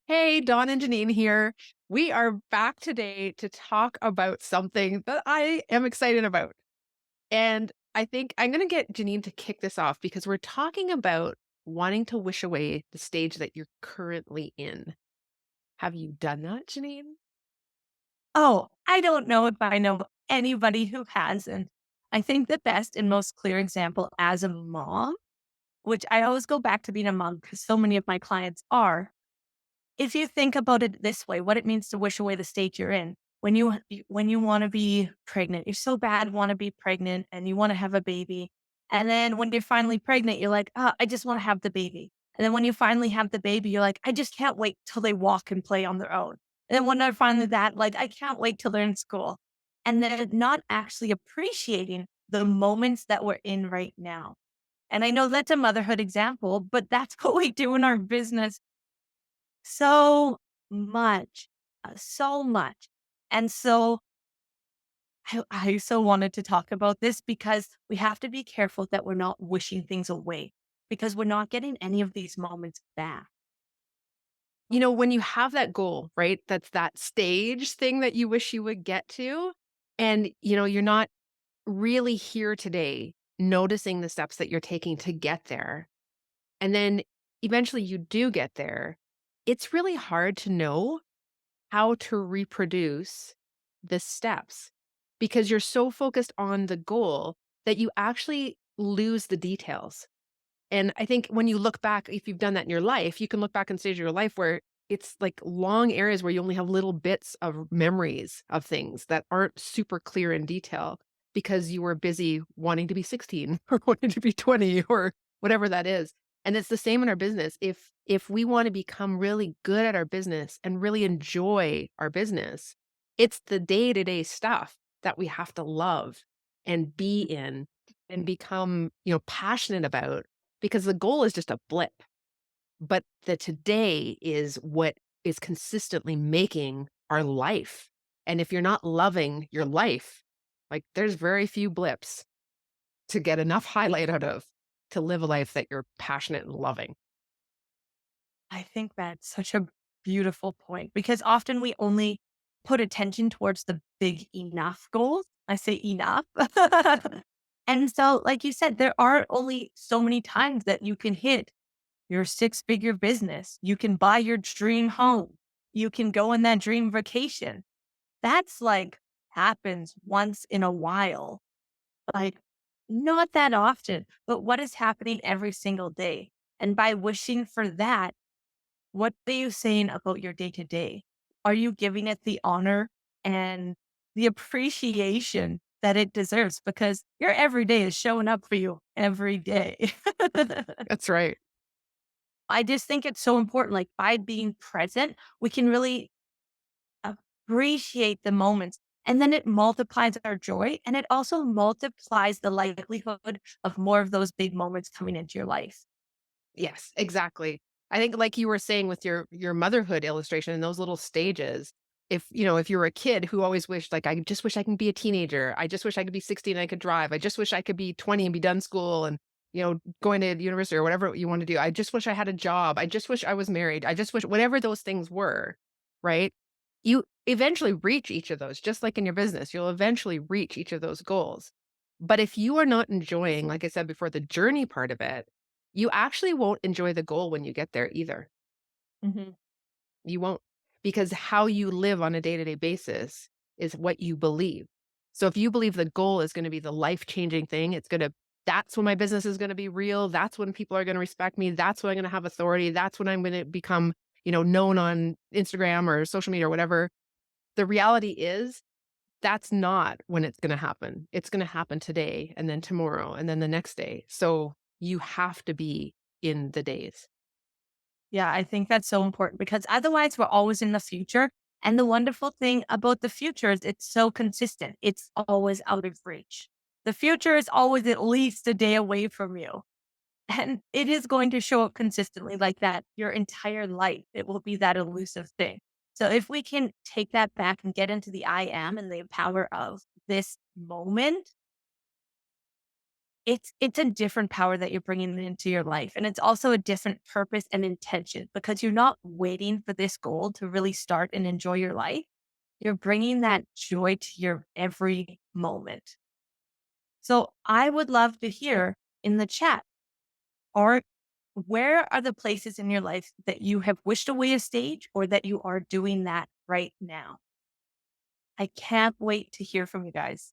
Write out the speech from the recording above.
Hey, Dawn and Janine here. We are back today to talk about something that I am excited about. And I think I'm going to get Janine to kick this off because we're talking about wanting to wish away the stage that you're currently in. Have you done that, Janine? Oh, I don't know if I know anybody who hasn't. I think the best and most clear example as a mom, which I always go back to being a mom because so many of my clients are. If you think about it this way, what it means to wish away the state you're in. When you want to be pregnant, you're so bad want to be pregnant and you want to have a baby. And then when you're finally pregnant, you're like, I just want to have the baby. And then when you finally have the baby, you're like, I just can't wait till they walk and play on their own. And then when they're finally that, like, I can't wait till they're in school. And they're not actually appreciating the moments that we're in right now. And I know that's a motherhood example, but that's what we do in our business so much, so much. And so I so wanted to talk about this because we have to be careful that we're not wishing things away because we're not getting any of these moments back. When you have that goal, right? That's that stage thing that you wish you would get to. And, you're not really here today noticing the steps that you're taking to get there. And then eventually you do get there. It's really hard to know how to reproduce the steps because you're so focused on the goal that you actually lose the details. And I think when you look back, if you've done that in your life, you can look back on stage of your life where it's like long areas where you only have little bits of memories of things that aren't super clear in detail because you were busy wanting to be 16 or wanting to be 20 or whatever that is. And it's the same in our business. If we want to become really good at our business and really enjoy our business, it's the day-to-day stuff that we have to love and be in and become, passionate about because the goal is just a blip, but the today is what is consistently making our life. And if you're not loving your life, like there's very few blips to get enough highlight out of to live a life that you're passionate and loving. I think that's such a beautiful point because often we only put attention towards the big enough goals. I say enough. And so, like you said, there are only so many times that you can hit your six-figure business. You can buy your dream home. You can go on that dream vacation. That's like happens once in a while, like not that often, but what is happening every single day? And by wishing for that, what are you saying about your day to day? Are you giving it the honor and the appreciation that it deserves? Because your everyday is showing up for you every day. That's right. I just think it's so important. Like by being present, we can really appreciate the moments. And then it multiplies our joy and it also multiplies the likelihood of more of those big moments coming into your life. Yes, exactly. I think like you were saying with your motherhood illustration and those little stages, if you were a kid who always wished like I just wish I can be a teenager. I just wish I could be 16 and I could drive. I just wish I could be 20 and be done school and going to university or whatever you want to do. I just wish I had a job. I just wish I was married. I just wish whatever those things were, right? You eventually reach each of those, just like in your business, you'll eventually reach each of those goals. But if you are not enjoying, like I said before, the journey part of it, you actually won't enjoy the goal when you get there either. Mhm. You won't, because how you live on a day-to-day basis is what you believe. So if you believe the goal is gonna be the life-changing thing, that's when my business is gonna be real, that's when people are gonna respect me, that's when I'm gonna have authority, that's when I'm gonna become, known on Instagram or social media or whatever. The reality is that's not when it's gonna happen. It's gonna happen today and then tomorrow and then the next day. So you have to be in the days. Yeah, I think that's so important because otherwise we're always in the future. And the wonderful thing about the future is it's so consistent. It's always out of reach. The future is always at least a day away from you. And it is going to show up consistently like that your entire life. It will be that elusive thing. So if we can take that back and get into the I am and the power of this moment, it's a different power that you're bringing into your life, and it's also a different purpose and intention because you're not waiting for this goal to really start and enjoy your life. You're bringing that joy to your every moment. So I would love to hear in the chat, or where are the places in your life that you have wished away a stage or that you are doing that right now? I can't wait to hear from you guys.